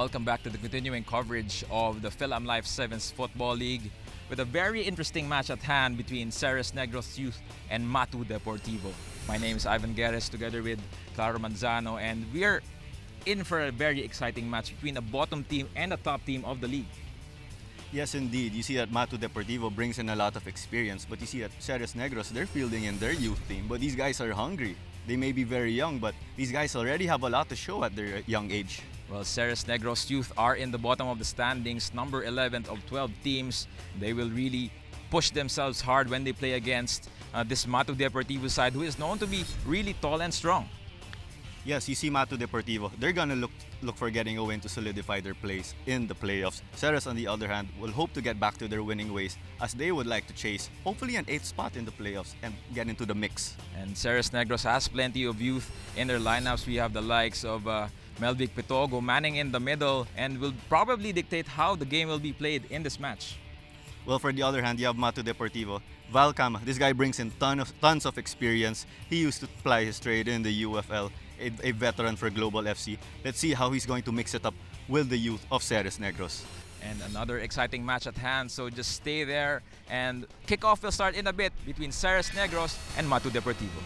welcome back to the continuing coverage of the Philam Life 7's Football League with a very interesting match at hand between Ceres Negros Youth and Matu Deportivo. My name is Ivan Guerres together with Claro Manzano, and we are in for a very exciting match between a bottom team and a top team of the league. Yes, indeed. You see that Matu Deportivo brings in a lot of experience, but you see that Ceres Negros, they're fielding in their youth team, but these guys are hungry. They may be very young, but these guys already have a lot to show at their young age. Well, Ceres Negros Youth are in the bottom of the standings, number 11 of 12 teams. They will really push themselves hard when they play against this Matu Deportivo side, who is known to be really tall and strong. Yes, you see Matu Deportivo, they're gonna look for getting a win to solidify their place in the playoffs. Ceres, on the other hand, will hope to get back to their winning ways as they would like to chase hopefully an 8th spot in the playoffs and get into the mix. And Ceres Negros has plenty of youth in their lineups. We have the likes of Melvic Pitogo manning in the middle and will probably dictate how the game will be played in this match. Well, for the other hand, you have Matu Deportivo. Valcam, this guy brings in tons of experience. He used to ply his trade in the UFL, a veteran for Global FC. Let's see how he's going to mix it up with the youth of Ceres Negros. And another exciting match at hand, so just stay there. And kickoff will start in a bit between Ceres Negros and Matu Deportivo.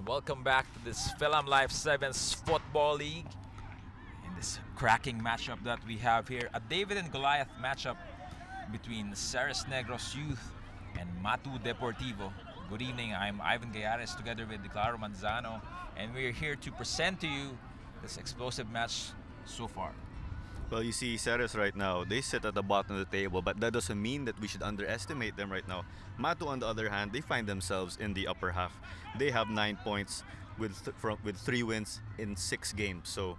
Welcome back to this Philam Life 7's Football League. In this cracking matchup that we have here, a David and Goliath matchup between Ceres Negros Youth and Matu Deportivo. Good evening, I'm Ivan Guerres together with Claro Manzano, and we're here to present to you this explosive match so far. Well, you see Ceres right now, they sit at the bottom of the table, but that doesn't mean that we should underestimate them right now. Matu, on the other hand, they find themselves in the upper half. They have 9 points with 3 wins in 6 games. So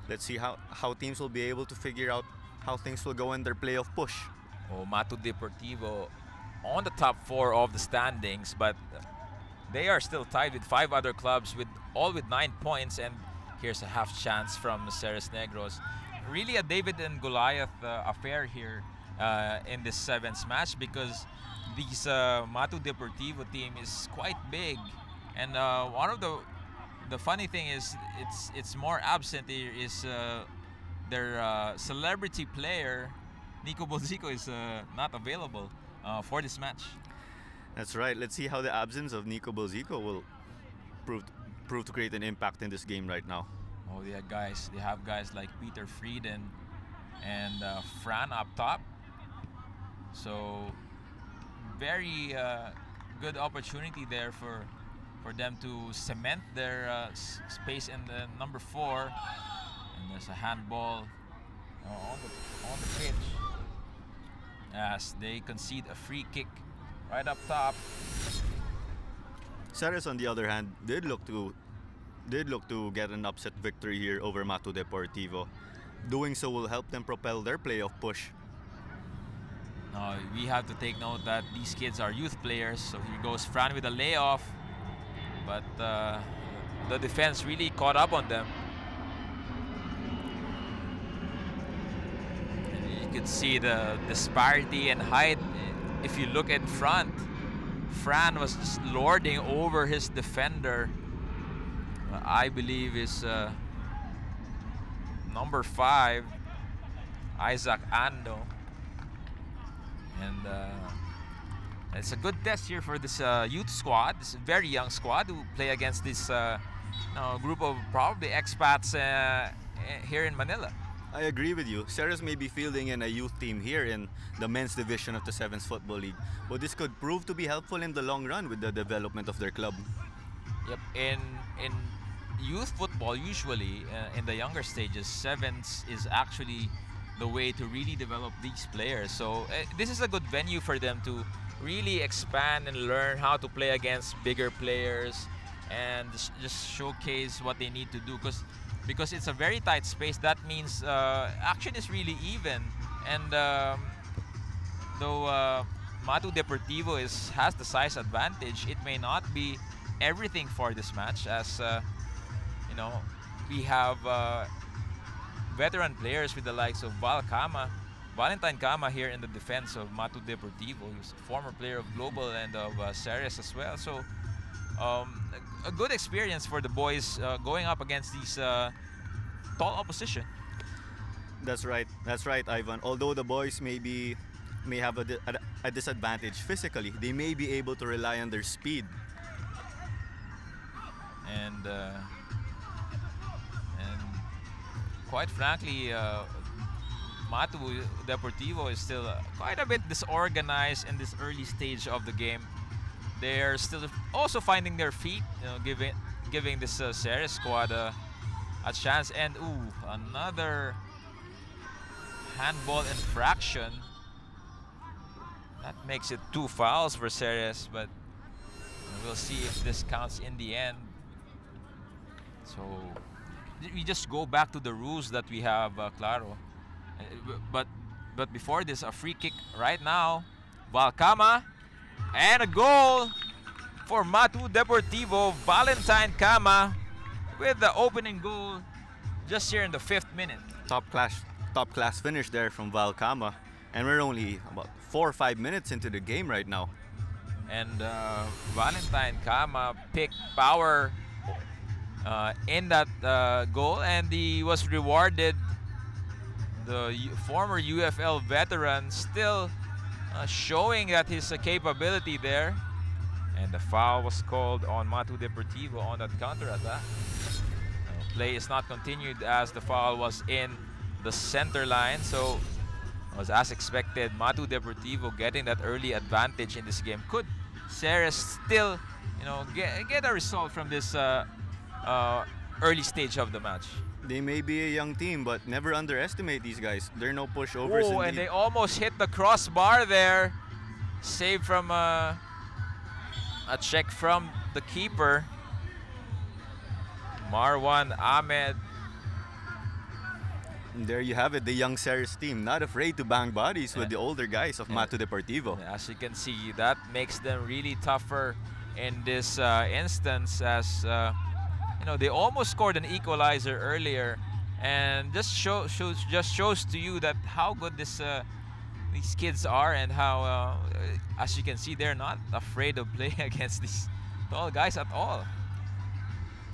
let's see how teams will be able to figure out how things will go in their playoff push. Oh, Matu Deportivo on the top 4 of the standings, but they are still tied with 5 other clubs with 9 points, and here's a half chance from Ceres Negros. Really a David and Goliath affair here in this 7th match, because this Matu Deportivo team is quite big, and one of the funny thing is it's more absent here is their celebrity player Nico Bolzico is not available for this match. That's right. Let's see how the absence of Nico Bolzico will prove to create an impact in this game right now. Oh, they have guys like Peter Frieden and Fran up top. So very good opportunity there for them to cement their space in the number 4. And there's a handball on the pitch as they concede a free kick right up top. Ceres, on the other hand, did look to get an upset victory here over Matu Deportivo. Doing so will help them propel their playoff push. We have to take note that these kids are youth players, so here goes Fran with a layoff, but the defense really caught up on them. And you could see the disparity in height. If you look in front, Fran was just lording over his defender. I believe is number 5, Isaac Ando. And it's a good test here for this youth squad, this very young squad who play against this group of probably expats here in Manila. I agree with you. Ceres may be fielding in a youth team here in the men's division of the 7th Football League, but this could prove to be helpful in the long run with the development of their club. Yep, in youth football, usually in the younger stages, 7's is actually the way to really develop these players. So this is a good venue for them to really expand and learn how to play against bigger players and just showcase what they need to do, because it's a very tight space. That means action is really even, and though Matu Deportivo has the size advantage, it may not be everything for this match, as we have veteran players with the likes of Valentine Kama here in the defense of Matu Deportivo. He's a former player of Global and of Ceres as well. So a good experience for the boys going up against these tall opposition. That's right. That's right, Ivan. Although the boys may have a disadvantage physically, they may be able to rely on their speed. And quite frankly, Matu Deportivo is still quite a bit disorganized in this early stage of the game. They're still also finding their feet, giving this Ceres squad a chance. And another handball infraction. That makes it 2 fouls for Ceres, but we'll see if this counts in the end. So we just go back to the rules that we have, Claro. But before this, a free kick right now. Valkama, and a goal for Matu Deportivo. Valentine Kama with the opening goal just here in the 5th minute. Top class finish there from Valkama, and we're only about 4 or 5 minutes into the game right now. And Valentine Kama picked power in that goal, and he was rewarded. The former UFL veteran still showing that his capability there. And the foul was called on Matu Deportivo on that counter-attack. Play is not continued as the foul was in the center line. So it was as expected, Matu Deportivo getting that early advantage in this game. Could Ceres still, get a result from this early stage of the match? They may be a young team, but never underestimate these guys. They're no pushovers. Oh, and they almost hit the crossbar there. Save from a check from the keeper. Marwan Ahmed. And there you have it, the young Ceres team, not afraid to bang bodies with the older guys of Matu Deportivo. As you can see, that makes them really tougher in this instance, as they almost scored an equalizer earlier, and just shows to you that how good these kids are, and how as you can see, they're not afraid of playing against these tall guys at all.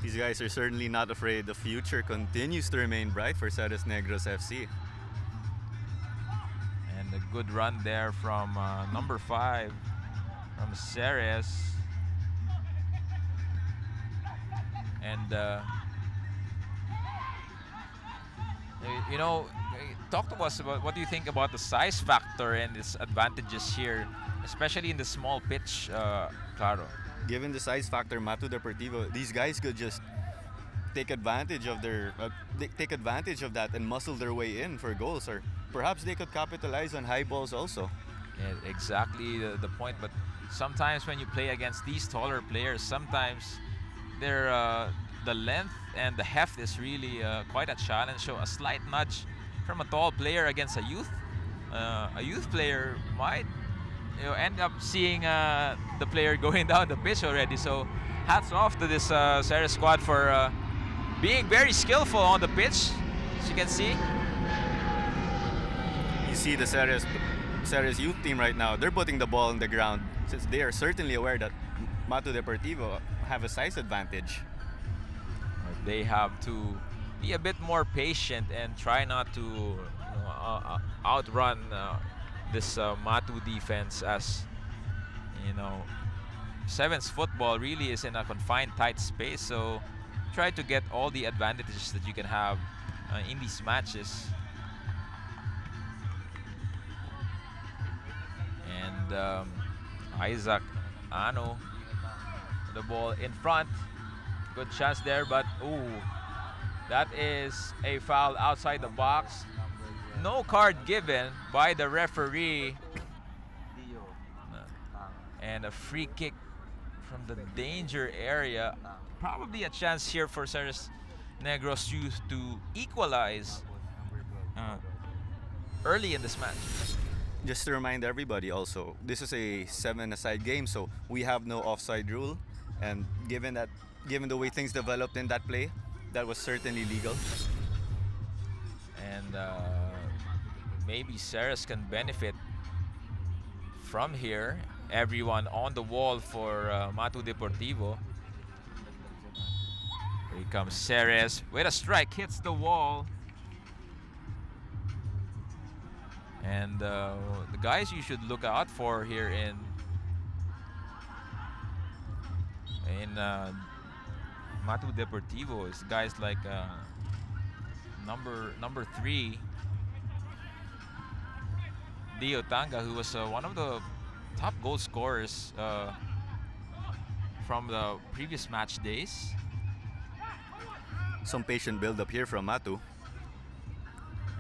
These guys are certainly not afraid. The future continues to remain bright for Ceres Negros FC. And a good run there from number 5 from Ceres. And talk to us about what do you think about the size factor and its advantages here, especially in the small pitch, Claro. Given the size factor, Matu Deportivo, these guys could just take advantage of that and muscle their way in for goals, or perhaps they could capitalize on high balls also. Yeah, exactly the point. But sometimes when you play against these taller players, sometimes the length and the heft is really quite a challenge. So a slight nudge from a tall player against a youth player might end up seeing the player going down the pitch already. So hats off to this Ceres squad for being very skillful on the pitch, as you can see. You see the Ceres youth team right now, they're putting the ball on the ground since they are certainly aware that Matu Deportivo have a size advantage. They have to be a bit more patient and try not to outrun this Matu defense, as 7's football really is in a confined, tight space. So try to get all the advantages that you can have in these matches. And Isaac Ano, the ball in front. Good chance there, but that is a foul outside the box. No card given by the referee. And a free kick from the danger area. Probably a chance here for Ceres Negros Youth to equalize early in this match. Just to remind everybody also, this is a 7-a-side game, so we have no offside rule. And given the way things developed in that play, that was certainly legal. And maybe Ceres can benefit from here. Everyone on the wall for Matu Deportivo. Here comes Ceres with a strike, hits the wall. And the guys you should look out for here in Matu Deportivo is guys like number 3, Dio Tanga, who was one of the top goal scorers from the previous match days. Some patient build-up here from Matu.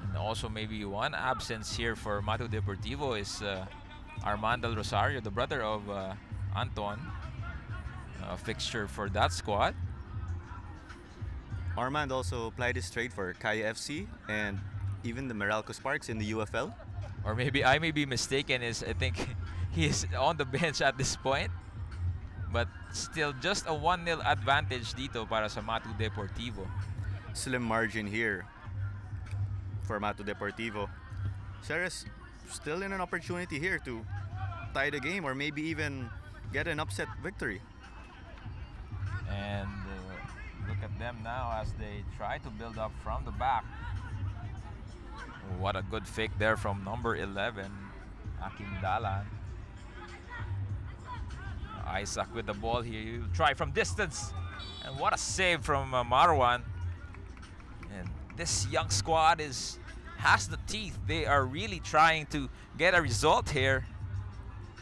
And also maybe one absence here for Matu Deportivo is Armando Rosario, the brother of Anton, a fixture for that squad. Armand also applied his trade for Kaya FC and even the Meralco Sparks in the UFL. Or maybe I may be mistaken, I think he is on the bench at this point. But still just a 1-0 advantage dito para sa Matu Deportivo. Slim margin here for Matu Deportivo. Ceres still in an opportunity here to tie the game or maybe even get an upset victory. And look at them now as they try to build up from the back. What a good fake there from number 11, Akim Dalan. Isaac with the ball here. You try from distance. And what a save from Marwan. And this young squad has the teeth. They are really trying to get a result here.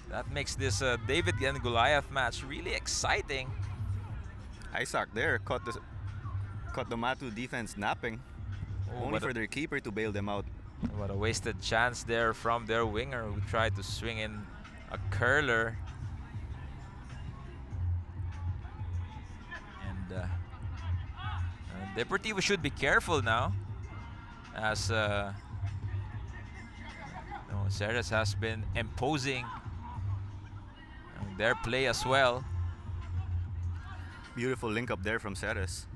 That makes this David and Goliath match really exciting. Isaac there caught the Matu defense napping. Only for their keeper to bail them out. What a wasted chance there from their winger who tried to swing in a curler. And Deportivo should be careful now, as Ceres has been imposing their play as well. Beautiful link up there from Ceres.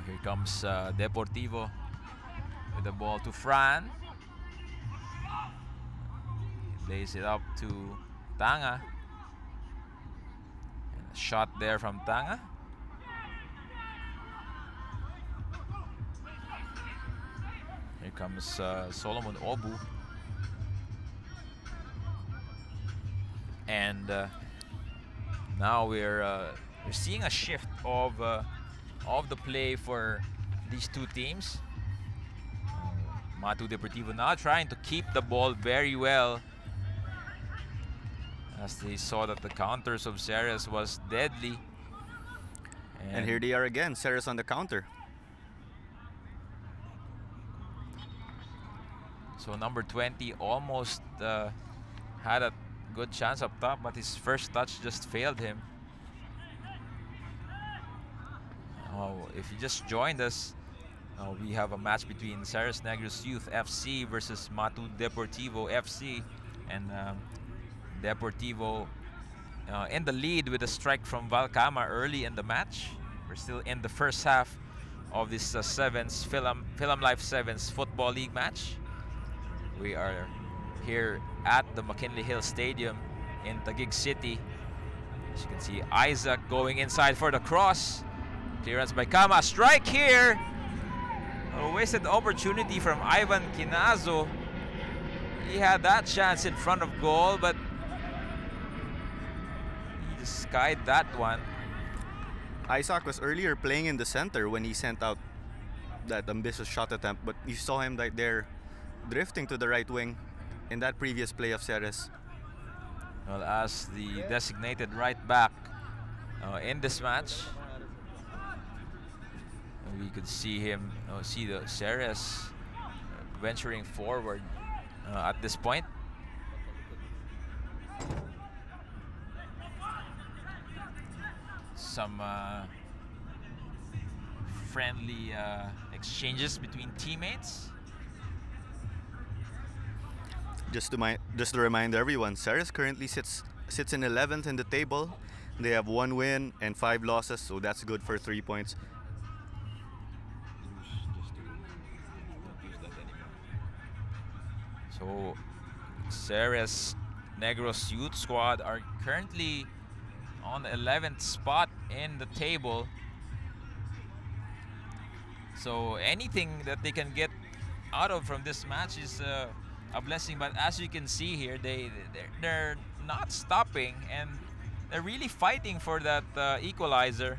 Here comes Deportivo with the ball to Fran. He lays it up to Tanga. And a shot there from Tanga. Here comes Solomon Obu. And now we're seeing a shift of the play for these two teams. Matu Deportivo now trying to keep the ball very well, as they saw that the counters of Ceres was deadly. And here they are again, Ceres on the counter. So number 20 almost had a good chance up top, but his first touch just failed him. If you just joined us, we have a match between Ceres Negros Youth FC versus Matu Deportivo FC, and Deportivo in the lead with a strike from Valcama early in the match. We're still in the first half of this 7's Philam Life 7's Football League match. We are here at the McKinley Hill Stadium in Taguig City. As you can see, Isaac going inside for the cross. Clearance by Kama. Strike here. A wasted opportunity from Ivan Quinazo. He had that chance in front of goal, but he just skied that one. Isaac was earlier playing in the center when he sent out that ambitious shot attempt, but you saw him right there drifting to the right wing in that previous play of Ceres. Well, as the designated right back in this match, we could see him, see the Ceres venturing forward at this point. Some friendly exchanges between teammates. Just to remind everyone, Ceres currently sits in 11th in the table. They have 1 win and 5 losses, so that's good for 3 points. So Ceres Negros youth squad are currently on the 11th spot in the table. So anything that they can get out of from this match is a blessing. But as you can see here, they're not stopping, and they're really fighting for that equalizer.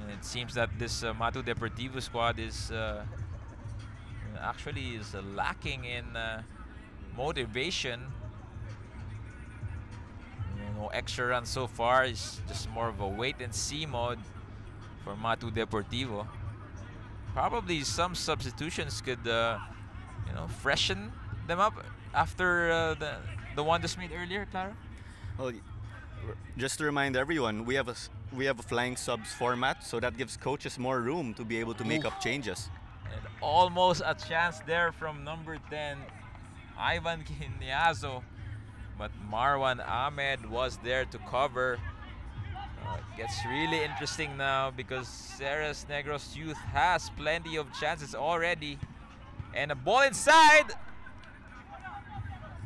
And it seems that this Matu Deportivo squad is actually lacking in motivation. No extra runs so far. It's just more of a wait and see mode for Matu Deportivo. Probably some substitutions could freshen them up after the one just made earlier, Clara. Well, just to remind everyone, we have a flying subs format, so that gives coaches more room to be able to make up changes. And almost a chance there from number 10, Ivan Quinyazo, but Marwan Ahmed was there to cover. It gets really interesting now because Ceres Negros Youth has plenty of chances already. And a ball inside.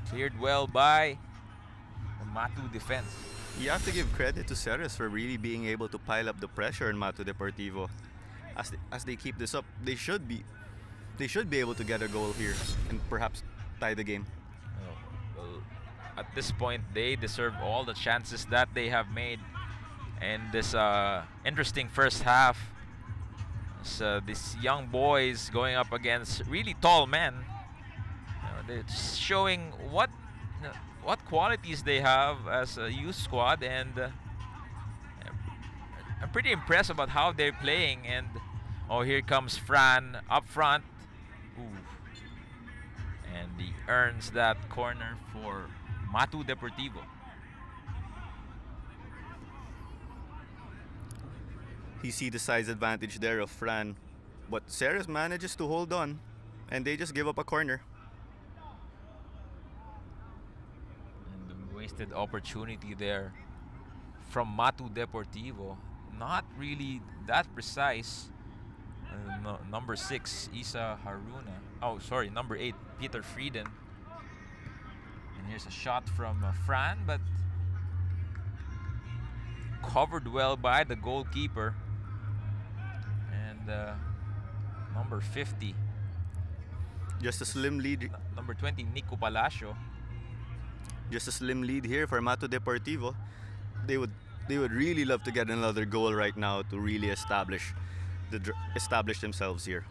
Cleared well by the Matu defense. You have to give credit to Ceres for really being able to pile up the pressure in Matu Deportivo. As they keep this up, they should be able to get a goal here and perhaps tie the game. Well, at this point, they deserve all the chances that they have made in this interesting first half. So these young boys going up against really tall men. They're just showing what qualities they have as a youth squad, and I'm pretty impressed about how they're playing. And here comes Fran up front. Ooh. And he earns that corner for Matu Deportivo. You see the size advantage there of Fran, but Ceres manages to hold on, and they just give up a corner. And the wasted opportunity there from Matu Deportivo. Not really that precise. Number 6, Isa Haruna. Oh, sorry, number 8, Peter Frieden. And here's a shot from Fran, but covered well by the goalkeeper. And number 50. Just a slim lead. Number 20, Nico Palacio. Just a slim lead here for Matu Deportivo. They would really love to get another goal right now to really establish themselves here.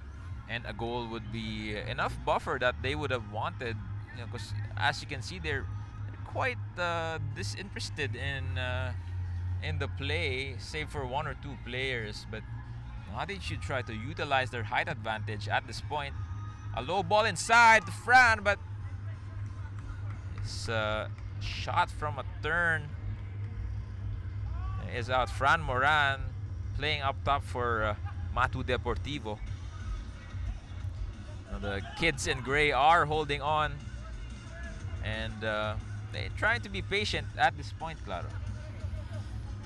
And a goal would be enough buffer that they would have wanted, because as you can see, they're quite disinterested in the play, save for 1 or 2 players. But now they should try to utilize their height advantage at this point. A low ball inside to Fran, but it's a shot from a turn is out. Fran Moran playing up top for Matu Deportivo. Now the kids in gray are holding on, and they're trying to be patient at this point, Claro.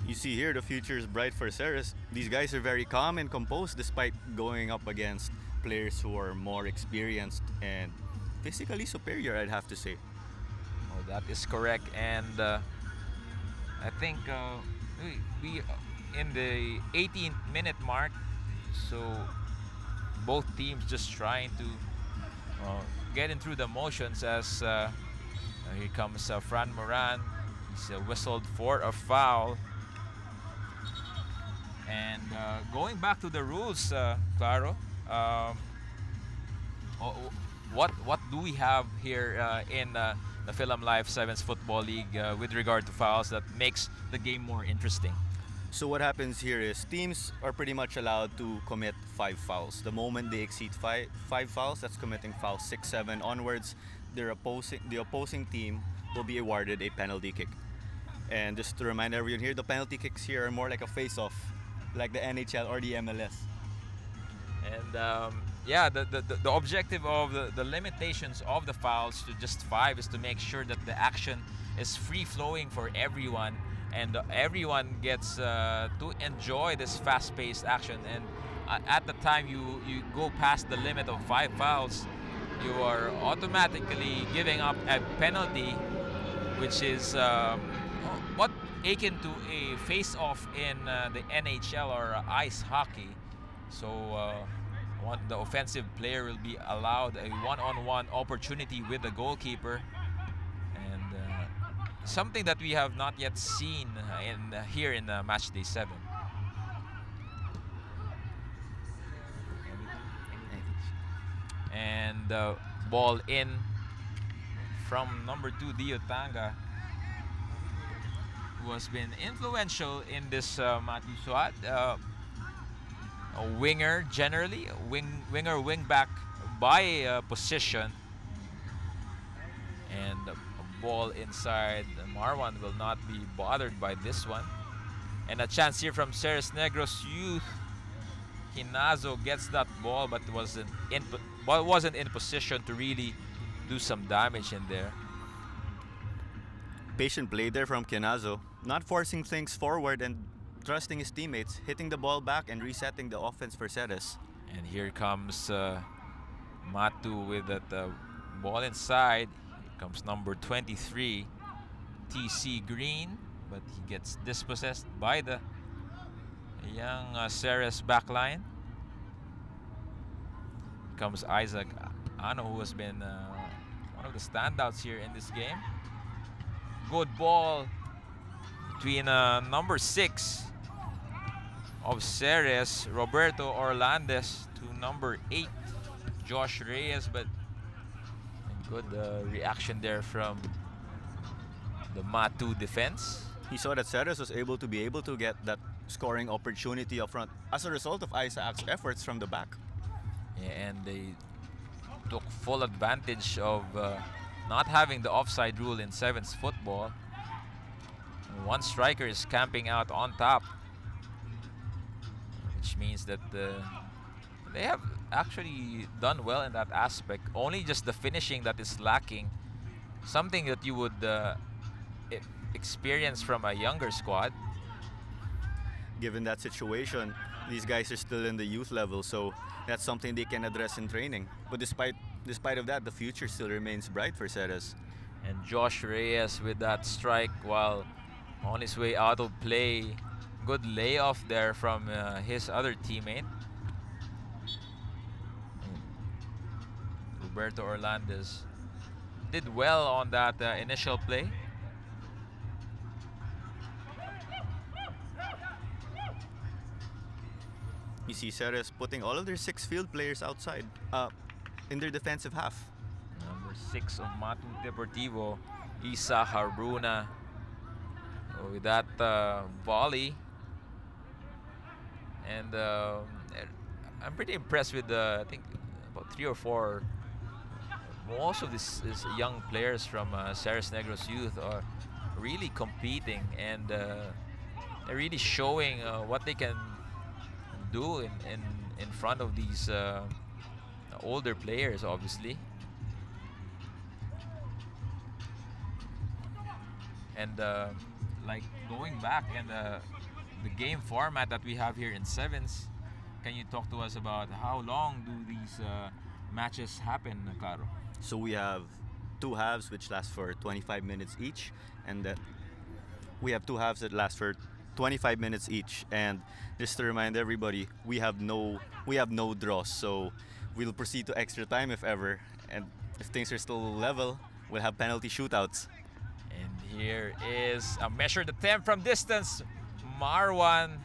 You see here, the future is bright for Ceres. These guys are very calm and composed despite going up against players who are more experienced and physically superior, I'd have to say. Oh, that is correct. And I think we in the 18th minute mark, so both teams just trying to get in through the motions as here comes Fran Moran. He's whistled for a foul. And going back to the rules, Claro, what do we have here in the Philam Live 7's Football League with regard to fouls that makes the game more interesting? So what happens here is teams are pretty much allowed to commit 5 fouls. The moment they exceed five fouls, that's committing fouls 6, 7 onwards, the opposing team will be awarded a penalty kick. And just to remind everyone here, the penalty kicks here are more like a face-off, like the NHL or the MLS. And yeah, the objective of the limitations of the fouls to just 5 is to make sure that the action is free flowing for everyone, and everyone gets to enjoy this fast-paced action. And at the time you go past the limit of 5 fouls, you are automatically giving up a penalty, which is what akin to a face-off in the NHL or ice hockey. So the offensive player will be allowed a one-on-one opportunity with the goalkeeper, and something that we have not yet seen here in match day 7. And ball in from number 2 Diotanga, who has been influential in this Matu squad. A winger generally, winger wing-back by position, and a ball inside. Marwan will not be bothered by this one, and a chance here from Ceres Negros Youth. Hinazo gets that ball, but wasn't in position to really do some damage in there. Patient play there from Kinazo, not forcing things forward and trusting his teammates, hitting the ball back and resetting the offense for Ceres. And here comes Matu with that ball inside. Here comes number 23, TC Green, but he gets dispossessed by the young Ceres backline. Here comes Isaac Ano, who has been one of the standouts here in this game. Good ball between number 6 of Ceres, Roberto Orlandes, to number 8, Josh Reyes, but good reaction there from the Matu defense. He saw that Ceres was able to get that scoring opportunity up front as a result of Isaac's efforts from the back. Yeah, and they took full advantage of not having the offside rule in 7's football. One striker is camping out on top, which means that they have actually done well in that aspect. Only just the finishing that is lacking, something that you would experience from a younger squad. Given that situation, these guys are still in the youth level, so that's something they can address in training. But despite of that, the future still remains bright for Ceres. And Josh Reyes with that strike while on his way out of play. Good layoff there from his other teammate. Roberto Orlandes did well on that initial play. You see Ceres putting all of their 6 field players outside in their defensive half. Number 6 of Matu Deportivo, Isa Haruna, with that volley. And I'm pretty impressed with I think about 3 or 4. Most of these young players from Ceres Negros Youth are really competing, and they're really showing what they can do in front of these older players, obviously. And like going back and the game format that we have here in 7's, can you talk to us about how long do these matches happen, Claro? So we have 2 halves which last for 25 minutes each, and we have 2 halves that last for 25 minutes each. And just to remind everybody, we have no draws, so we'll proceed to extra time if ever, and if things are still level, we'll have penalty shootouts. And here is a measured attempt from distance. Marwan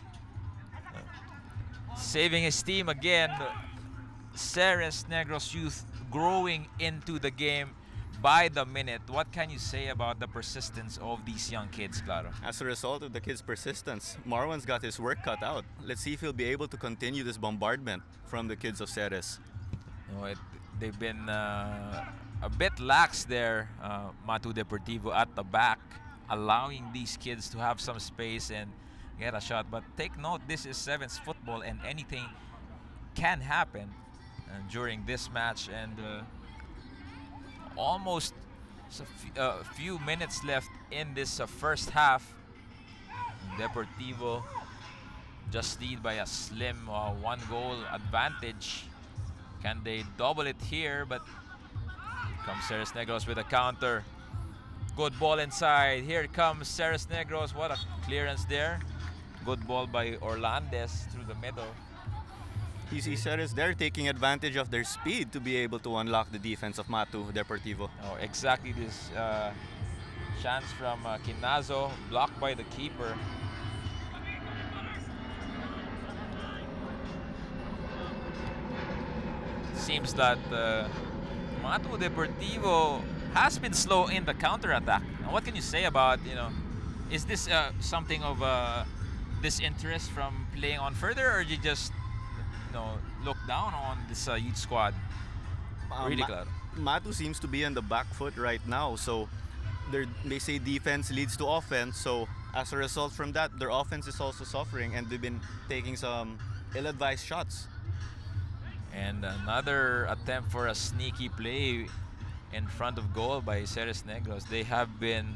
saving his team again. Ceres Negros Youth growing into the game by the minute. What can you say about the persistence of these young kids, Claro? As a result of the kids' persistence, Marwan's got his work cut out. Let's see if he'll be able to continue this bombardment from the kids of Ceres. You know, they've been a bit lax there, Matu Deportivo at the back, allowing these kids to have some space and get a shot. But take note, this is 7's football and anything can happen. during this match, and almost a few minutes left in this first half. Deportivo just lead by a slim 1-goal advantage. Can they double it here? But comes Ceres Negros with a counter. Good ball inside. Here comes Ceres Negros. What a clearance there. Good ball by Orlandes through the middle. You see Ceres, they're taking advantage of their speed to be able to unlock the defense of Matu Deportivo. Oh, exactly this chance from Quinazo, blocked by the keeper. Seems that Matu Deportivo has been slow in the counter-attack. What can you say about, is this something of disinterest from playing on further, or you just look down on this youth squad? Really, claro. Matu seems to be on the back foot right now, so they say defense leads to offense, so as a result from that, their offense is also suffering, and they've been taking some ill-advised shots. And another attempt for a sneaky play in front of goal by Ceres Negros. They have been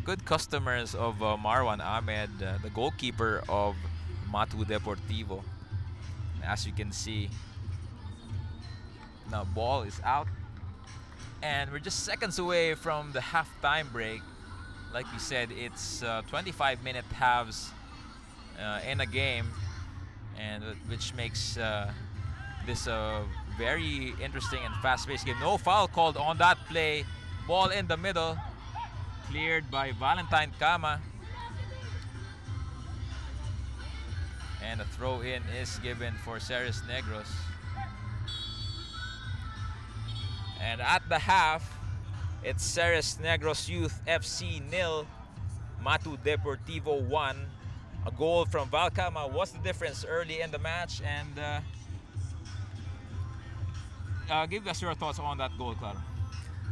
good customers of Marwan Ahmed, the goalkeeper of Matu Deportivo. As you can see, now ball is out, and we're just seconds away from the halftime break. Like we said, it's 25-minute halves in a game, and which makes this a very interesting and fast-paced game. No foul called on that play. Ball in the middle, cleared by Valentine Kama. And a throw-in is given for Ceres Negros. And at the half, it's Ceres Negros Youth FC 0, Matu Deportivo 1. A goal from Val Kama was the difference early in the match, and give us your thoughts on that goal, Claro.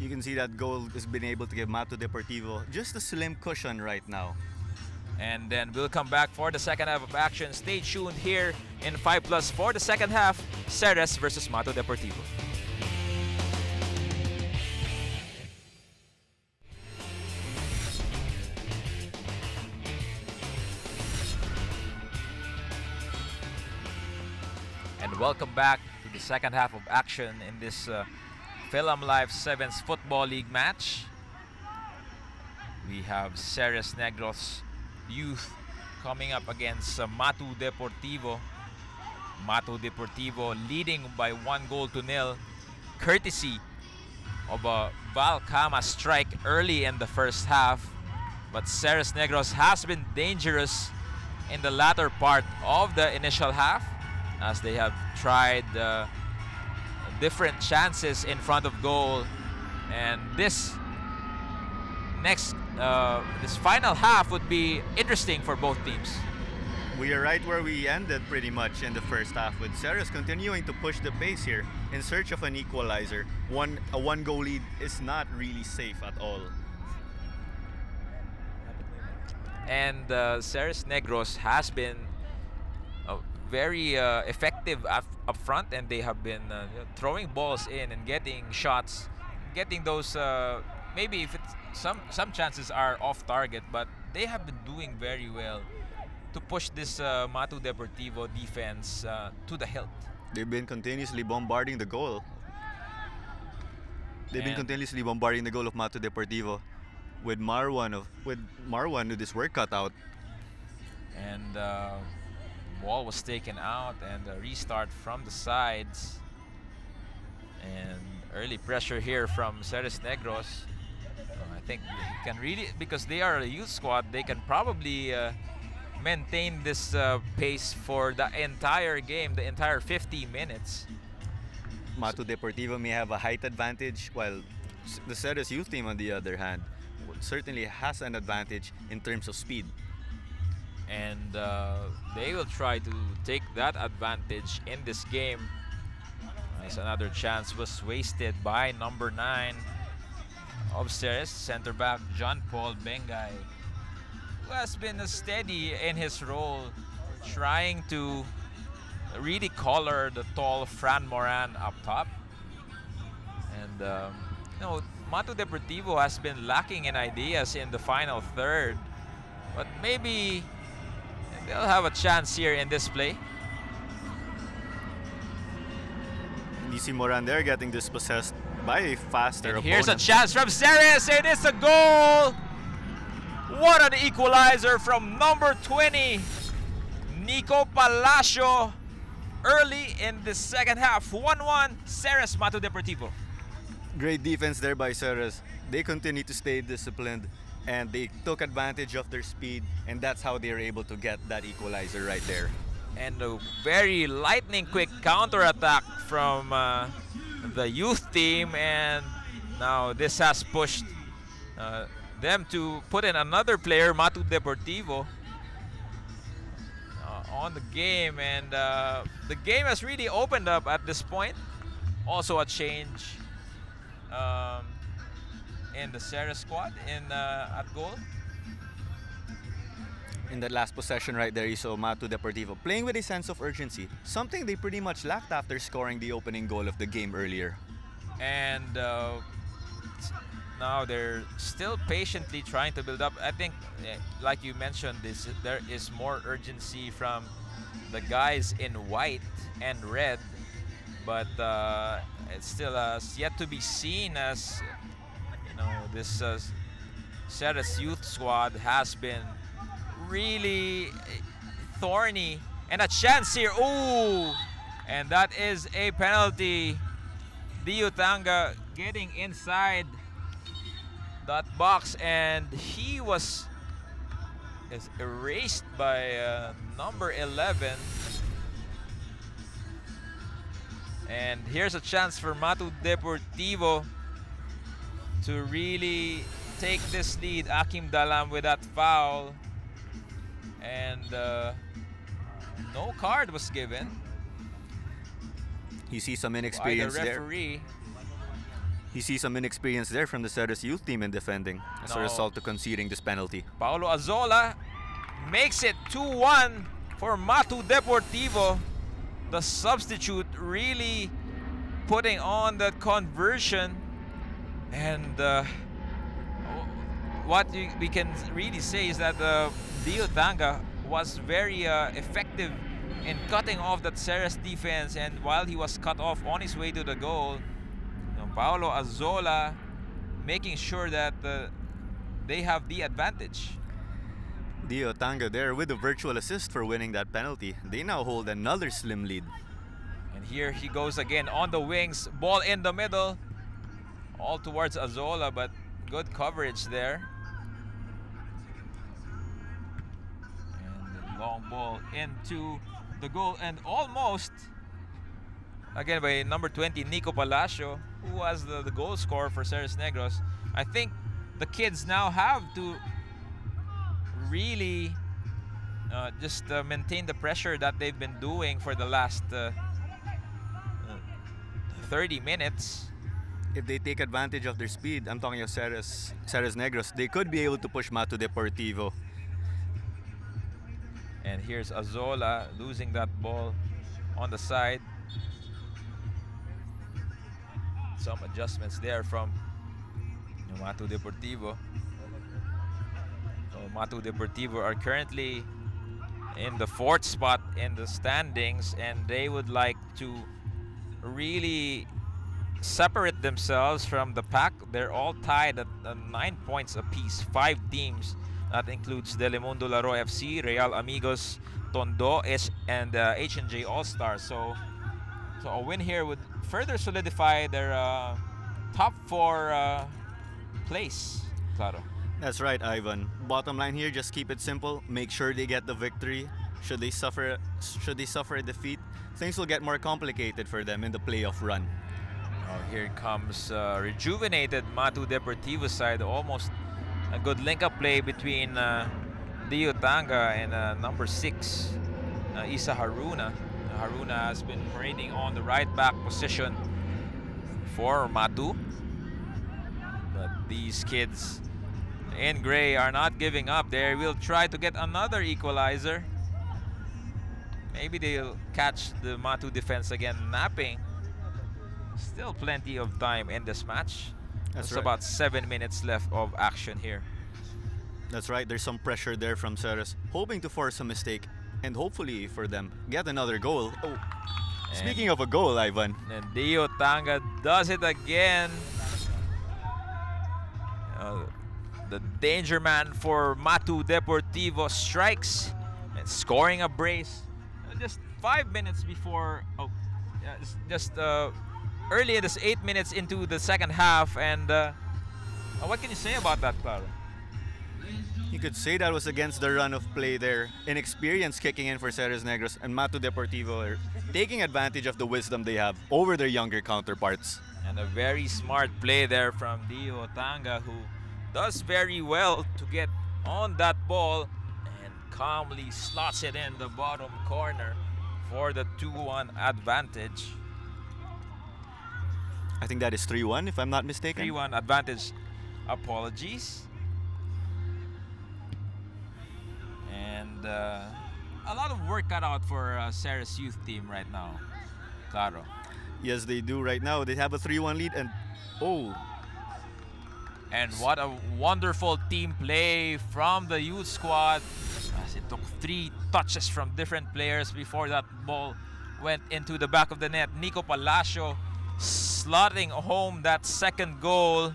You can see that goal has been able to give Matu Deportivo just a slim cushion right now. And then we'll come back for the second half of action. Stay tuned here in 5+ for the second half, Ceres versus Matu Deportivo. And welcome back to the second half of action in this Philam Live 7's Football League match. We have Ceres Negros Youth coming up against Matu Deportivo. Matu Deportivo leading by 1-0, courtesy of a Val Kama strike early in the first half. But Ceres Negros has been dangerous in the latter part of the initial half, as they have tried different chances in front of goal. And this final half would be interesting for both teams. We are right where we ended pretty much in the first half, with Ceres continuing to push the pace here in search of an equalizer. A one-goal lead is not really safe at all. And Ceres Negros has been very effective up front, and they have been throwing balls in and getting shots, getting those maybe if it's some chances are off target, but they have been doing very well to push this Matu Deportivo defense to the hilt. They've been continuously bombarding the goal. They've been continuously bombarding the goal of Matu Deportivo with Marwan with his work cut out. And ball was taken out, and a restart from the sides. And early pressure here from Ceres Negros. I think they can really, because they are a youth squad, they can probably maintain this pace for the entire game, the entire 50 minutes. Matu Deportivo may have a height advantage, while the Ceres youth team, on the other hand, certainly has an advantage in terms of speed. And they will try to take that advantage in this game. As another chance was wasted by number 9 of Ceres, center back John Paul Bengay, who has been steady in his role, trying to really color the tall Fran Moran up top. And Matu Deportivo has been lacking in ideas in the final third, but maybe they'll have a chance here in this play. And you see Moran there getting dispossessed by a faster opponent. Here's a chance from Ceres. It is a goal. What an equalizer from number 20, Nico Palacio, early in the second half. 1-1, Ceres Matu Deportivo. Great defense there by Ceres. They continue to stay disciplined and they took advantage of their speed, and that's how they were able to get that equalizer right there. And a very lightning quick counter-attack from the youth team, and now this has pushed them to put in another player, Matu Deportivo, on the game, and the game has really opened up at this point. Also a change in the Ceres squad at goal. In that last possession right there, you saw Matu Deportivo playing with a sense of urgency, something they pretty much lacked after scoring the opening goal of the game earlier. And now they're still patiently trying to build up. I think, like you mentioned, there is more urgency from the guys in white and red, but it's still yet to be seen, as this Ceres youth squad has been really thorny. And a chance here. Ooh! And that is a penalty. Diutanga getting inside that box, and he is erased by number 11. And here's a chance for Matu Deportivo to really take this lead. Akim Dalam with that foul, and no card was given. You see some inexperience by the referee. You see some inexperience there from the Ceres youth team in defending as a result of conceding this penalty. Paulo Azola makes it 2-1 for Matu Deportivo. The substitute really putting on that conversion, and what we can really say is that Diutanga was very effective in cutting off that Ceres defense, and while he was cut off on his way to the goal, Paulo Azola making sure that they have the advantage. Diutanga there with a virtual assist for winning that penalty. They now hold another slim lead. And here he goes again on the wings, ball in the middle, all towards Azola, but good coverage there. And the long ball into the goal, and almost again by number 20 Nico Palacio, who was the goal scorer for Ceres Negros. I think the kids now have to really just maintain the pressure that they've been doing for the last 30 minutes. If they take advantage of their speed, I'm talking of Ceres Negros, they could be able to push Matu Deportivo. And here's Azola losing that ball on the side. Some adjustments there from Matu Deportivo. So Matu Deportivo are currently in the 4th spot in the standings, and they would like to really separate themselves from the pack. They're all tied at 9 points apiece, 5 teams. That includes Telemundo Laro FC, Real Amigos, Tondo, and H&J All-Stars. So a win here would further solidify their top 4 place, Claro. That's right, Ivan. Bottom line here, just keep it simple. Make sure they get the victory. Should they suffer a defeat, things will get more complicated for them in the playoff run. Oh, here comes rejuvenated Matu Deportivo side. Almost a good link-up play between Diutanga and number 6, Isa Haruna. Haruna has been parading on the right back position for Matu. But these kids in gray are not giving up. They will try to get another equalizer. Maybe they'll catch the Matu defense again napping. Still plenty of time in this match. That's There's right. about 7 minutes left of action here. That's right. There's some pressure there from Ceres, hoping to force a mistake and hopefully for them get another goal. Oh, speaking of a goal, Ivan. And Dio Tanga does it again. The danger man for Matu Deportivo strikes and scoring a brace. Just 5 minutes before, early in this 8 minutes into the second half. And what can you say about that, Claro? You could say that was against the run of play there. Inexperience kicking in for Ceres Negros, and Matu Deportivo are taking advantage of the wisdom they have over their younger counterparts. And a very smart play there from Dio Tanga, who does very well to get on that ball and calmly slots it in the bottom corner for the 2-1 advantage. I think that is 3-1 if I'm not mistaken. 3-1 advantage. Apologies. And a lot of work cut out for Ceres youth team right now, Claro. Yes, they do right now. They have a 3-1 lead and And what a wonderful team play from the youth squad, as it took 3 touches from different players before that ball went into the back of the net. Nico Palacio slotting home that second goal.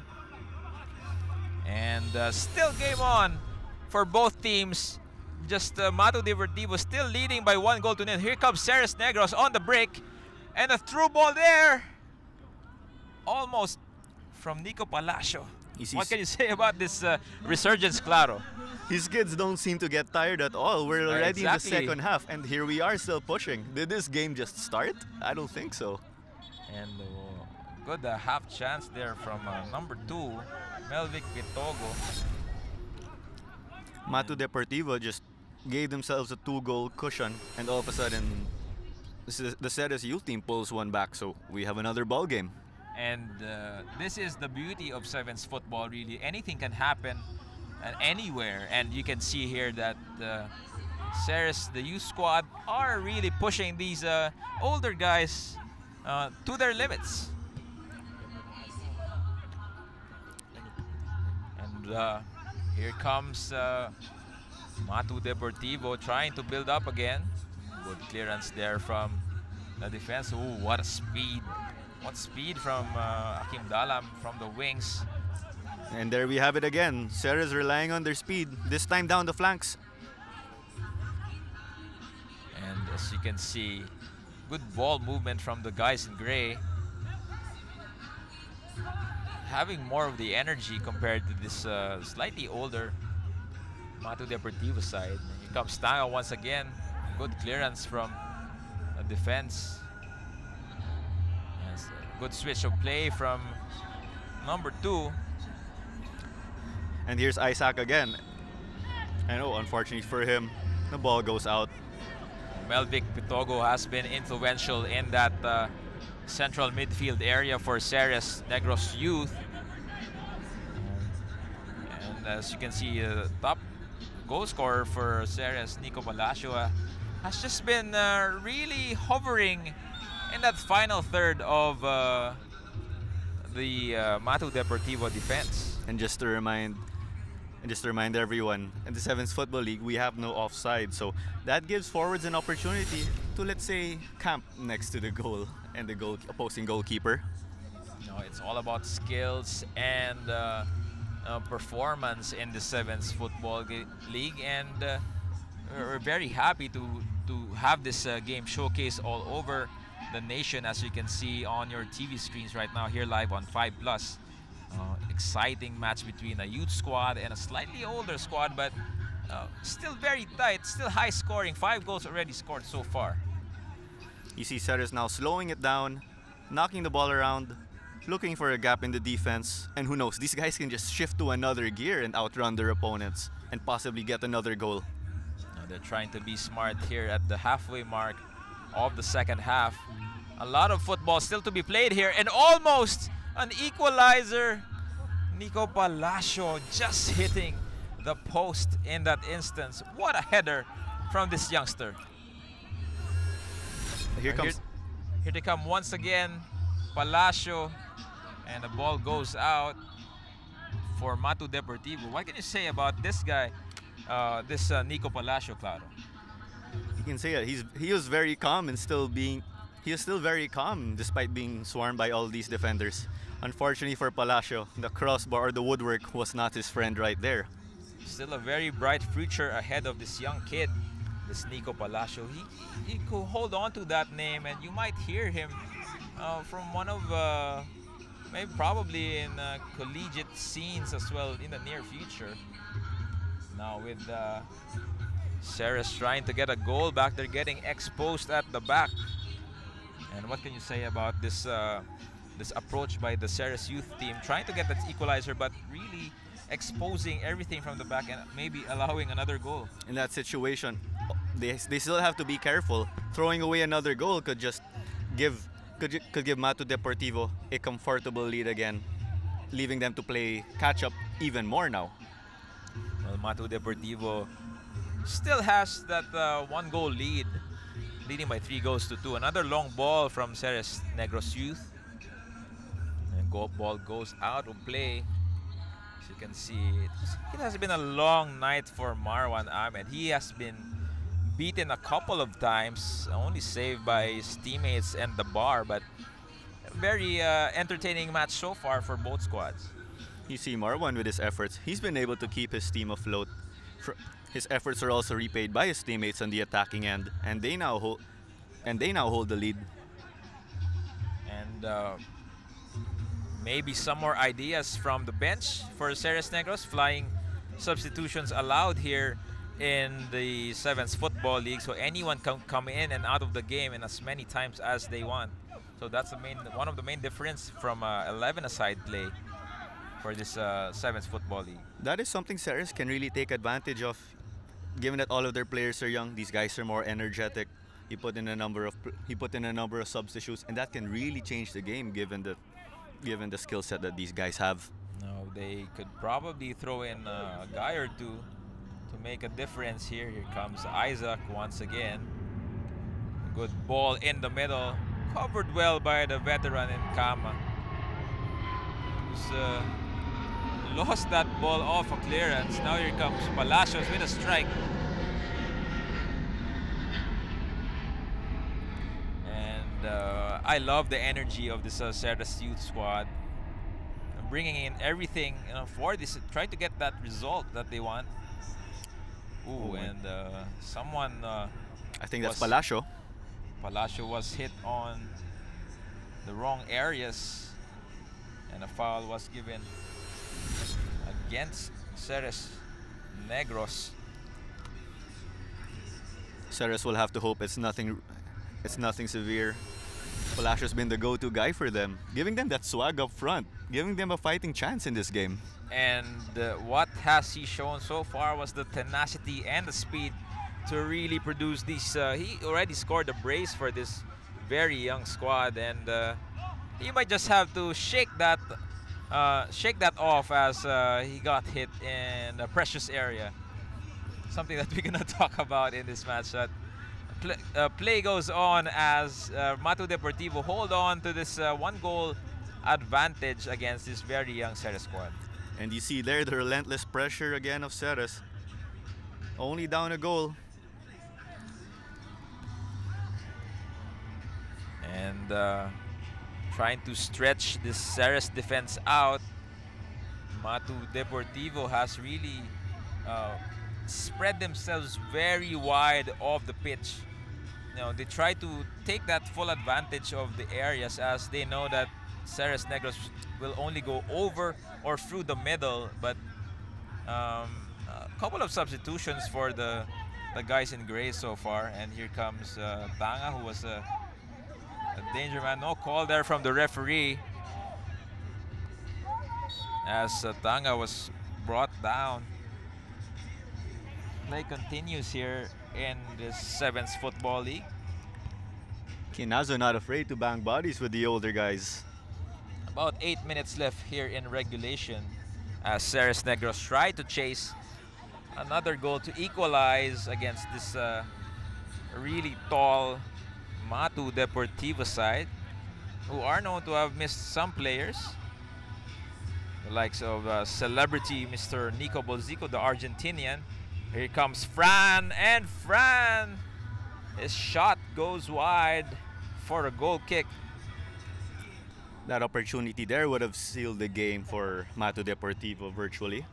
And still game on for both teams. Just Matu Deportivo still leading by 1-0. Here comes Ceres Negros on the break. And a through ball there. Almost from Nico Palacio. What can you say about this resurgence, Claro? His kids don't seem to get tired at all. We're already in the second half, and here we are still pushing. Did this game just start? I don't think so. And good half chance there from number 2, Melvic Pitogo. Matu Deportivo just gave themselves a 2-goal cushion, and all of a sudden, the Ceres youth team pulls one back, so we have another ball game. And this is the beauty of 7's football, really. Anything can happen anywhere. And you can see here that Ceres, the youth squad, are really pushing these older guys to their limits. And here comes Matu Deportivo trying to build up again. Good clearance there from the defense. Ooh, what a speed. What speed from Akim Dalam from the wings. And there we have it again. Ceres relying on their speed, this time down the flanks. And as you can see, good ball movement from the guys in gray. Having more of the energy compared to this slightly older Matu Deportivo side. Here comes Tanga once again. Good clearance from the defense. Yes, good switch of play from number 2. And here's Isaac again. I know, unfortunately for him, the ball goes out. Melvic Pitogo has been influential in that central midfield area for Ceres Negros youth. And as you can see, the top goal scorer for Ceres, Nico Palacio, has just been really hovering in that final third of the Matu Deportivo defense. And just to remind everyone, in the 7's Football League, we have no offside. So that gives forwards an opportunity to, let's say, camp next to the goal and the opposing goalkeeper. No, it's all about skills and performance in the 7's Football League. And we're very happy to have this game showcased all over the nation, as you can see on your TV screens right now here live on 5+. Exciting match between a youth squad and a slightly older squad, but still very tight, still high scoring. 5 goals already scored so far. You see Ceres now slowing it down, knocking the ball around, looking for a gap in the defense, and who knows, these guys can just shift to another gear and outrun their opponents and possibly get another goal. They're trying to be smart here at the halfway mark of the second half. A lot of football still to be played here, and almost an equalizer. Nico Palacio just hitting the post in that instance. What a header from this youngster. Here Here, comes. here they come once again. Palacio, and the ball goes out for Matu Deportivo. What can you say about this guy, this Nico Palacio, Claro? You can say that he was very calm and still being. He is still very calm despite being swarmed by all these defenders. Unfortunately for Palacio, the crossbar or the woodwork was not his friend right there. Still a very bright future ahead of this young kid, this Nico Palacio. He could hold on to that name, and you might hear him from one of maybe probably in collegiate scenes as well in the near future. Now with Ceres trying to get a goal back, they're getting exposed at the back. And what can you say about this this approach by the Ceres youth team, trying to get that equalizer, but really exposing everything from the back and maybe allowing another goal? In that situation, they still have to be careful. Throwing away another goal could just could give Matu Deportivo a comfortable lead again, leaving them to play catch up even more now. Well, Matu Deportivo still has that one goal lead, leading by 3 goals to 2. Another long ball from Ceres Negros youth. And ball goes out of play. As you can see, it has been a long night for Marwan Ahmed. He has been beaten a couple of times, only saved by his teammates and the bar, but a very entertaining match so far for both squads. You see Marwan with his efforts, he's been able to keep his team afloat. His efforts are also repaid by his teammates on the attacking end, and they now hold the lead. And maybe some more ideas from the bench for Ceres Negros. Flying substitutions allowed here in the 7's Football League, so anyone can come in and out of the game and as many times as they want. So that's one of the main difference from 11-a-side play for this 7's Football League. That is something Ceres can really take advantage of, given that all of their players are young. These guys are more energetic. He put in a number of substitutes, and that can really change the game given the skill set that these guys have. No, they could probably throw in a guy or two to make a difference here. Here comes Isaac once again. A good ball in the middle, covered well by the veteran in Kama, who's lost that ball off a clearance. Now here comes Palacios with a strike. And I love the energy of this Ceres youth squad, bringing in everything, for this, trying to get that result that they want. Ooh, and someone I think that's Palacio. Palacio was hit on the wrong areas, and a foul was given against Ceres Negros. Ceres will have to hope it's nothing severe. Palacio's been the go-to guy for them, giving them that swag up front, giving them a fighting chance in this game. And what has he shown so far was the tenacity and the speed to really produce these. He already scored a brace for this very young squad, and he might just have to shake that off as he got hit in a precious area. Something that we're gonna talk about in this match. Play goes on as Matu Deportivo hold on to this 1-goal advantage against this very young Ceres squad. And you see there the relentless pressure again of Ceres. Only down a goal. And trying to stretch this Ceres defense out. Matu Deportivo has really spread themselves very wide off the pitch. They try to take that full advantage of the areas, as they know that Ceres Negros will only go over or through the middle. But a couple of substitutions for the guys in gray so far. And here comes Tanga, who was a danger man. No call there from the referee, as Tanga was brought down. Play continues here in the 7's Football League. Kinazo not afraid to bang bodies with the older guys. About 8 minutes left here in regulation, as Ceres Negros try to chase another goal to equalize against this really tall Matu Deportivo side, who are known to have missed some players. The likes of celebrity Mr. Nico Bolzico, the Argentinian. Here comes Fran, and Fran! His shot goes wide for a goal kick. That opportunity there would have sealed the game for Matu Deportivo virtually,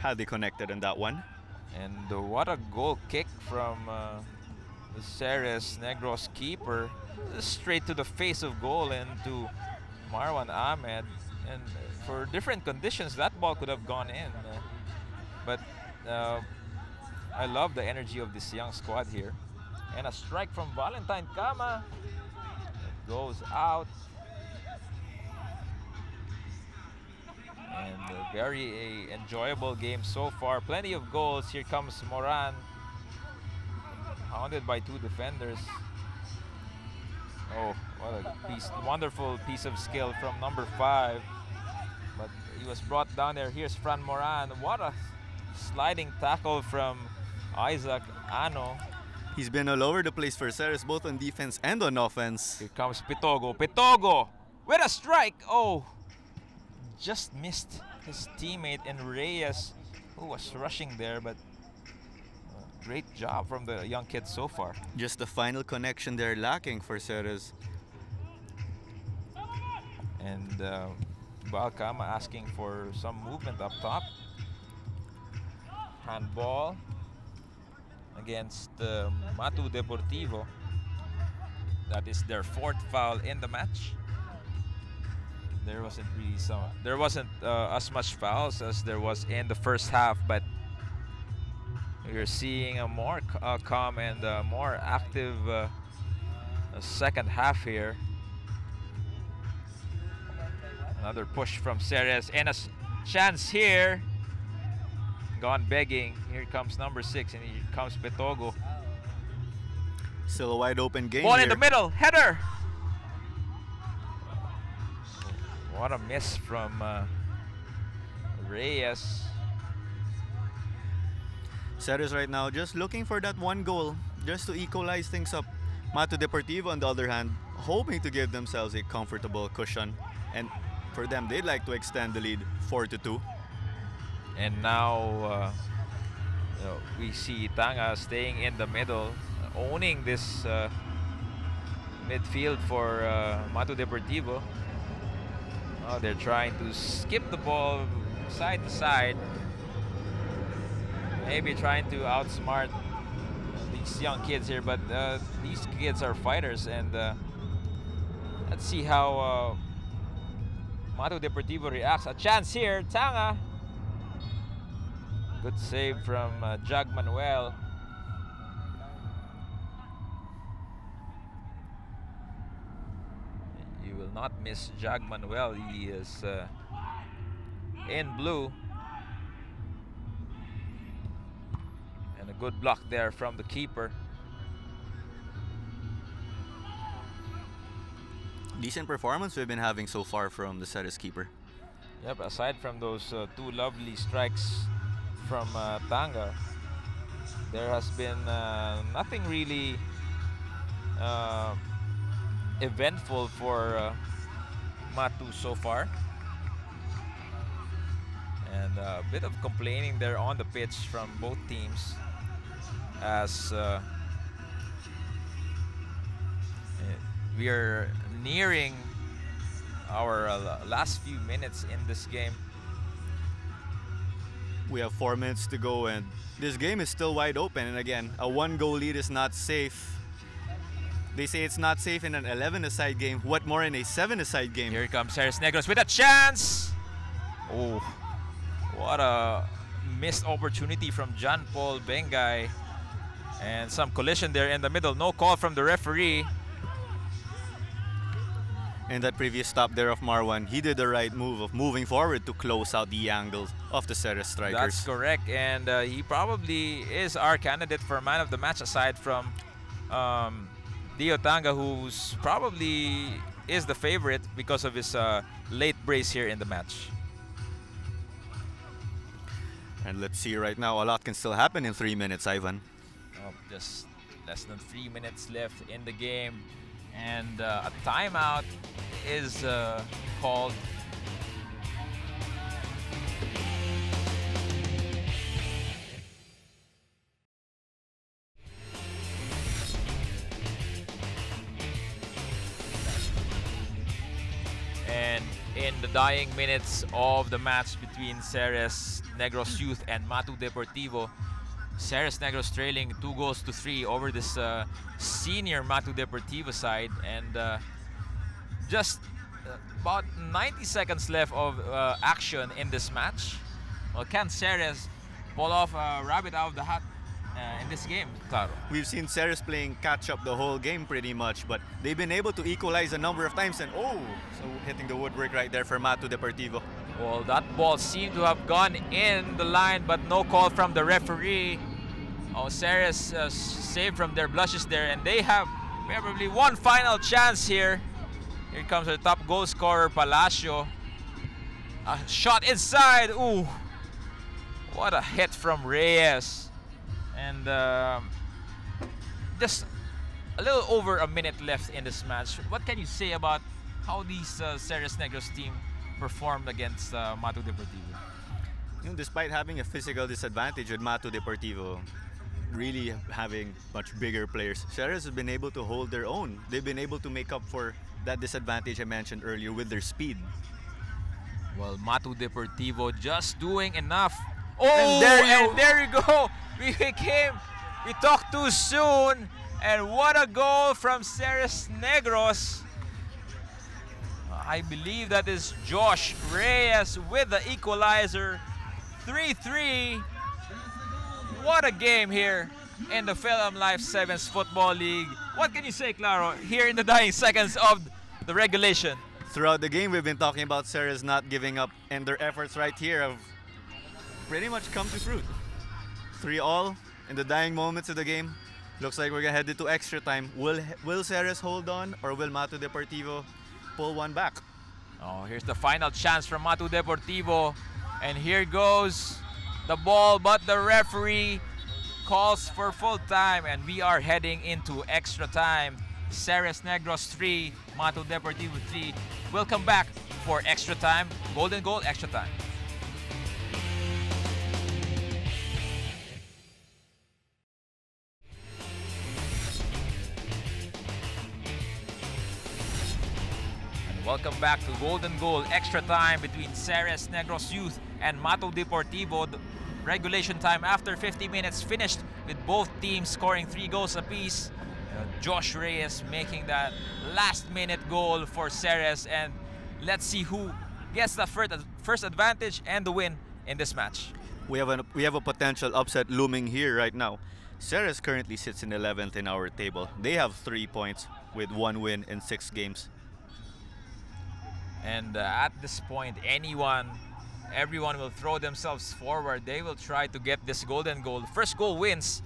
had they connected on that one. And what a goal kick from the Ceres Negros keeper. Straight to the face of goal and to Marwan Ahmed. And for different conditions, that ball could have gone in. But I love the energy of this young squad here. And a strike from Valentine Kama. It goes out. And a very enjoyable game so far. Plenty of goals. Here comes Moran, hounded by two defenders. Oh, what a wonderful piece of skill from number 5. But he was brought down there. Here's Fran Moran. What a sliding tackle from Isaac Ano. He's been all over the place for Ceres, both on defense and on offense. Here comes Pitogo. Pitogo with a strike. Oh, just missed his teammate in Reyes, who was rushing there, but great job from the young kids so far. Just the final connection they're lacking for Ceres. And Balkama asking for some movement up top. Handball against Matu Deportivo. That is their 4th foul in the match. There wasn't as much fouls as there was in the first half, but we're seeing a more calm and more active second half here. Another push from Ceres and a chance here. Gone begging. Here comes number 6 and here comes Petogo. Still a wide open game Ball here. in the middle, header. What a miss from Reyes. Ceres right now just looking for that one goal, just to equalize things up. Matu Deportivo, on the other hand, hoping to give themselves a comfortable cushion. And for them, they'd like to extend the lead 4-2. And now we see Tanga staying in the middle, owning this midfield for Matu Deportivo. Oh, they're trying to skip the ball side to side. Maybe trying to outsmart these young kids here, but these kids are fighters. And let's see how Matu Deportivo reacts. A chance here, Tanga. Good save from Jag Manuel. You will not miss Jag Manuel. He is in blue. And a good block there from the keeper. Decent performance we've been having so far from the Ceres keeper. Yep, aside from those 2 lovely strikes from Tanga, there has been nothing really eventful for Matu so far. And a bit of complaining there on the pitch from both teams as we are nearing our last few minutes in this game. We have 4 minutes to go and this game is still wide open. And again, a 1-goal lead is not safe. They say it's not safe in an 11-a-side game. What more in a 7-a-side game? Here comes Ceres Negros with a chance. Oh, what a missed opportunity from John Paul Bengay. And some collision there in the middle. No call from the referee. And that previous stop there of Marwan, he did the right move of moving forward to close out the angles of the Ceres strikers. That's correct, and he probably is our candidate for man of the match aside from Dio Tanga, who's probably is the favorite because of his late brace here in the match. And let's see right now, a lot can still happen in 3 minutes, Ivan. Just Less than 3 minutes left in the game. And a timeout is called. And in the dying minutes of the match between Ceres Negros Youth and Matu Deportivo, Ceres Negros trailing 2-3 over this senior Matu Deportivo side, and just about 90 seconds left of action in this match. Well, can Ceres pull off a rabbit out of the hat in this game, Claro? We've seen Ceres playing catch-up the whole game pretty much, but they've been able to equalize a number of times, and so hitting the woodwork right there for Matu Deportivo. Well, that ball seemed to have gone in the line, but no call from the referee. Oh, Ceres saved from their blushes there, and they have probably one final chance here. Here comes the top goal scorer, Palacio. A shot inside. Ooh, what a hit from Reyes. And just a little over a minute left in this match. What can you say about how these Ceres Negros team performed against Matu Deportivo? You know, despite having a physical disadvantage with Matu Deportivo, really having much bigger players, Ceres has been able to hold their own. They've been able to make up for that disadvantage I mentioned earlier with their speed. Well, Matu Deportivo just doing enough. Oh, and there you go. We talked too soon, and what a goal from Ceres Negros. I believe that is Josh Reyes with the equalizer. 3-3. What a game here in the Philam Life 7's Football League. What can you say, Claro, here in the dying seconds of the regulation? Throughout the game, we've been talking about Ceres not giving up, and their efforts right here have pretty much come to fruit. 3-3 in the dying moments of the game. Looks like we're gonna head into extra time. Will Ceres hold on, or will Matu Deportivo pull one back? Oh, here's the final chance from Matu Deportivo, and here goes the ball, but the referee calls for full time, and we are heading into extra time. Ceres Negros 3, Matu Deportivo 3. We'll come back for extra time. Golden goal, extra time. And welcome back to Golden Goal, extra time between Ceres Negros Youth and Matu Deportivo. The regulation time after 50 minutes finished with both teams scoring 3 goals apiece. Josh Reyes making that last-minute goal for Ceres, and let's see who gets the first advantage and the win in this match. We have a potential upset looming here right now. Ceres currently sits in 11th in our table. They have 3 points with 1 win in 6 games. And at this point, everyone will throw themselves forward. They will try to get this golden goal. First goal wins.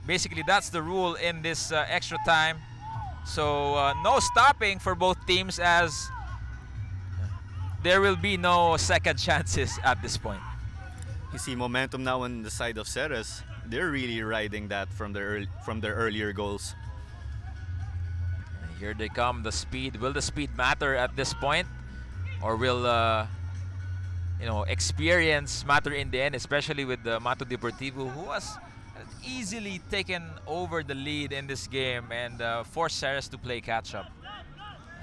Basically, that's the rule in this extra time. So no stopping for both teams, as there will be no second chances at this point. You see momentum now on the side of Ceres. They're really riding that from their earlier goals. And here they come, the speed. Will the speed matter at this point? Or will experience matter in the end, especially with the Matu Deportivo, who was easily taken over the lead in this game and forced Ceres to play catch-up.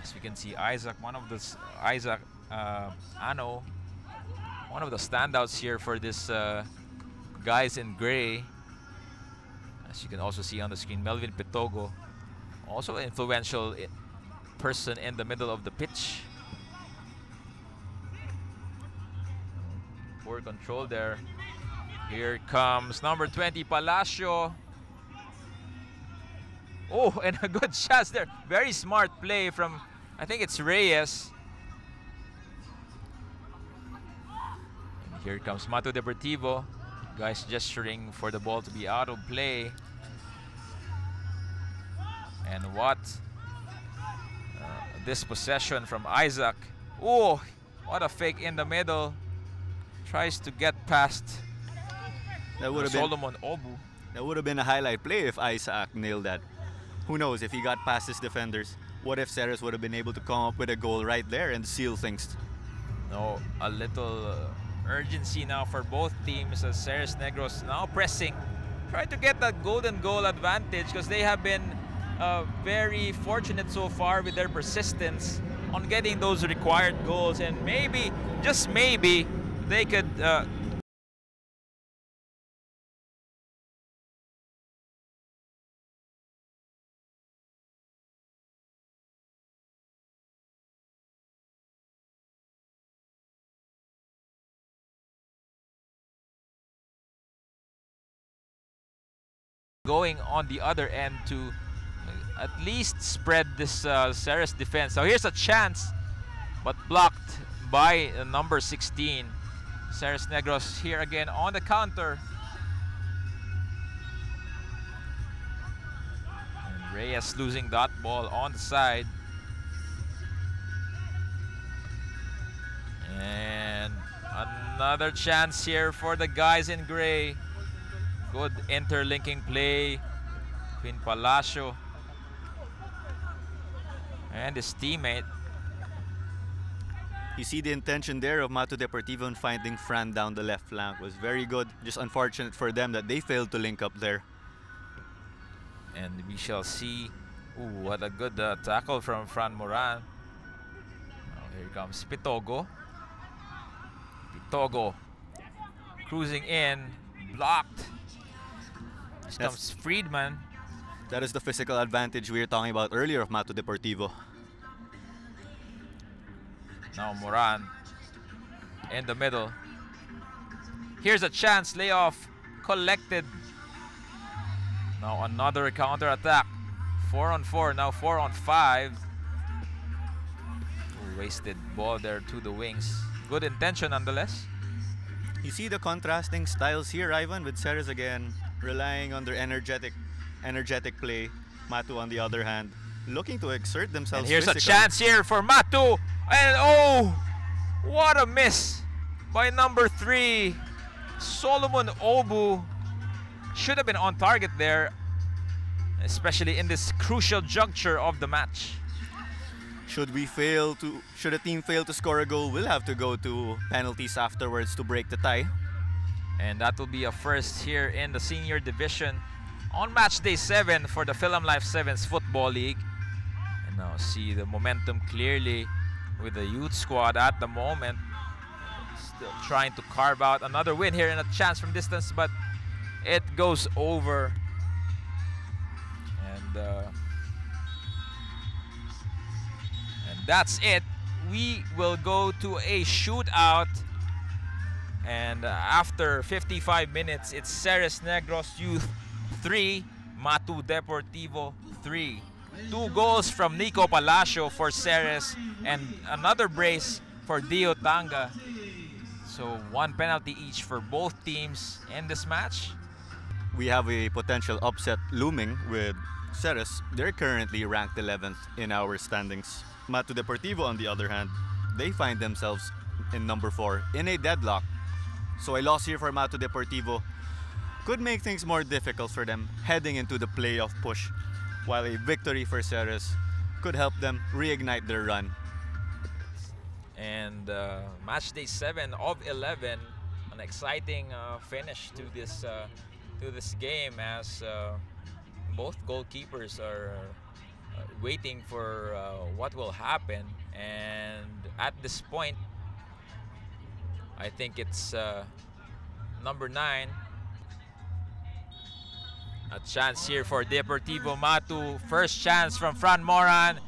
As we can see, Isaac Ano, one of the standouts here for this guys in gray. As you can also see on the screen, Melvin Pitogo, also an influential person in the middle of the pitch. Poor control there. Here comes number 20, Palacio. Oh, and a good shot there. Very smart play from, I think it's Reyes. And here comes Matu Deportivo. Guys gesturing for the ball to be out of play. And what? This possession from Isaac. Oh, what a fake in the middle. Tries to get past That would have Solomon Obu. That would have been a highlight play if Isaac nailed that. Who knows if he got past his defenders? What if Ceres would have been able to come up with a goal right there and seal things? No, a little urgency now for both teams as Ceres Negros now pressing. Try to get that golden goal advantage because they have been very fortunate so far with their persistence on getting those required goals, and maybe, just maybe, they could going on the other end to at least spread this Ceres defense. So here's a chance, but blocked by number 16. Ceres Negros here again on the counter. And Reyes losing that ball on the side. And another chance here for the guys in gray. Good interlinking play between Palacio and his teammate. You see the intention there of Matu Deportivo in finding Fran down the left flank was very good. Just unfortunate for them that they failed to link up there. And we shall see. Ooh, what a good tackle from Fran Moran. Now here comes Pitogo. Pitogo cruising in, blocked. Here comes Friedman. That is the physical advantage we were talking about earlier of Matu Deportivo. Now Moran in the middle. Here's a chance, layoff collected. Now another counter attack. 4 on 4, now 4 on 5. Ooh, wasted ball there to the wings. Good intention nonetheless. You see the contrasting styles here, Ivan, with Ceres again relying on their energetic play. Matu, on the other hand, looking to exert themselves. And here's physically. a chance here for Matu. And oh, what a miss by number 3. Solomon Obu should have been on target there, especially in this crucial juncture of the match. Should a team fail to score a goal, we'll have to go to penalties afterwards to break the tie. And that will be a first here in the senior division on match day 7 for the Philam Life 7's Football League. And now see the momentum clearly with the youth squad at the moment. Still trying to carve out another win here and a chance from distance, but it goes over. And that's it. We will go to a shootout. And after 55 minutes, it's Ceres Negros Youth 3, Matu Deportivo 3. 2 goals from Nico Palacio for Ceres and another brace for Dio Tanga. So 1 penalty each for both teams in this match. We have a potential upset looming with Ceres. They're currently ranked 11th in our standings. Matu Deportivo, on the other hand, they find themselves in number 4 in a deadlock. So a loss here for Matu Deportivo could make things more difficult for them heading into the playoff push, while a victory for Ceres could help them reignite their run. And match day 7 of 11, an exciting finish to this game as both goalkeepers are waiting for what will happen. And at this point, I think it's number 9. A chance here for Deportivo Matu. First chance from Fran Moran.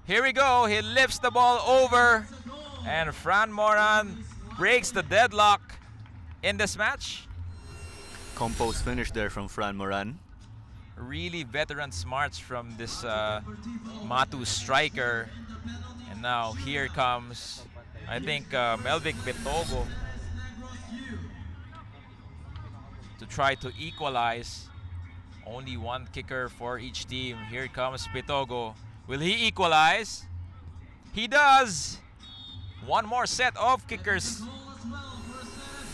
Here we go. He lifts the ball over. And Fran Moran breaks the deadlock in this match. Composed finish there from Fran Moran. Really veteran smarts from this Matu striker. And now here comes, I think, Melvic Betogo to try to equalize. Only 1 kicker for each team. Here comes Pitogo. Will he equalize? He does! 1 more set of kickers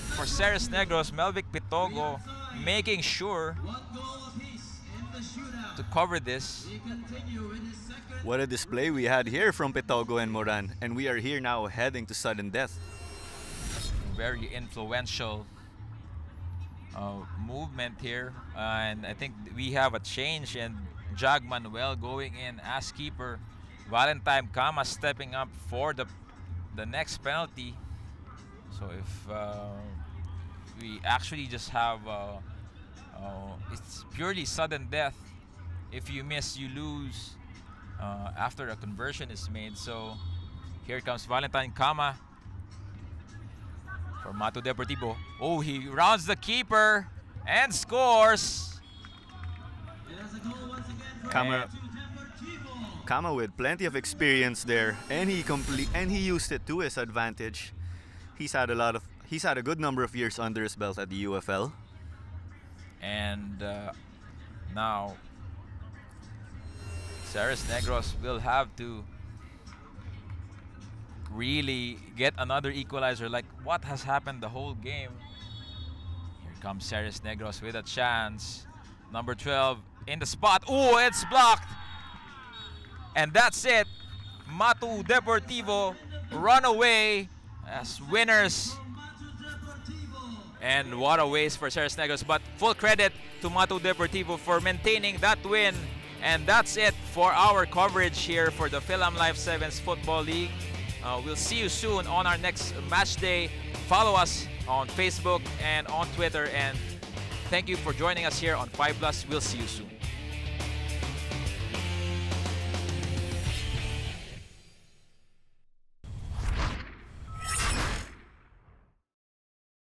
for Ceres Negros. Melvic Pitogo making sure to cover this. What a display we had here from Petogo and Moran. And we are here now heading to sudden death. Very influential movement here. And I think we have a change, and Jag Manuel going in as keeper. Valentine Kama stepping up for the next penalty. So if we actually just have it's purely sudden death. If you miss, you lose after a conversion is made. So here comes Valentine Kama for Matu Deportivo. Oh, he rounds the keeper and scores. Kama with plenty of experience there, and he used it to his advantage. He's had a good number of years under his belt at the UFL. And now Ceres Negros will have to really get another equalizer, like what has happened the whole game. Here comes Ceres Negros with a chance. Number 12 in the spot. Oh, it's blocked. And that's it. Matu Deportivo run away as winners. And what a waste for Ceres Negros. But full credit to Matu Deportivo for maintaining that win. And that's it for our coverage here for the Philam Live 7's Football League. We'll see you soon on our next match day. Follow us on Facebook and on Twitter. And thank you for joining us here on 5 Plus. We'll see you soon.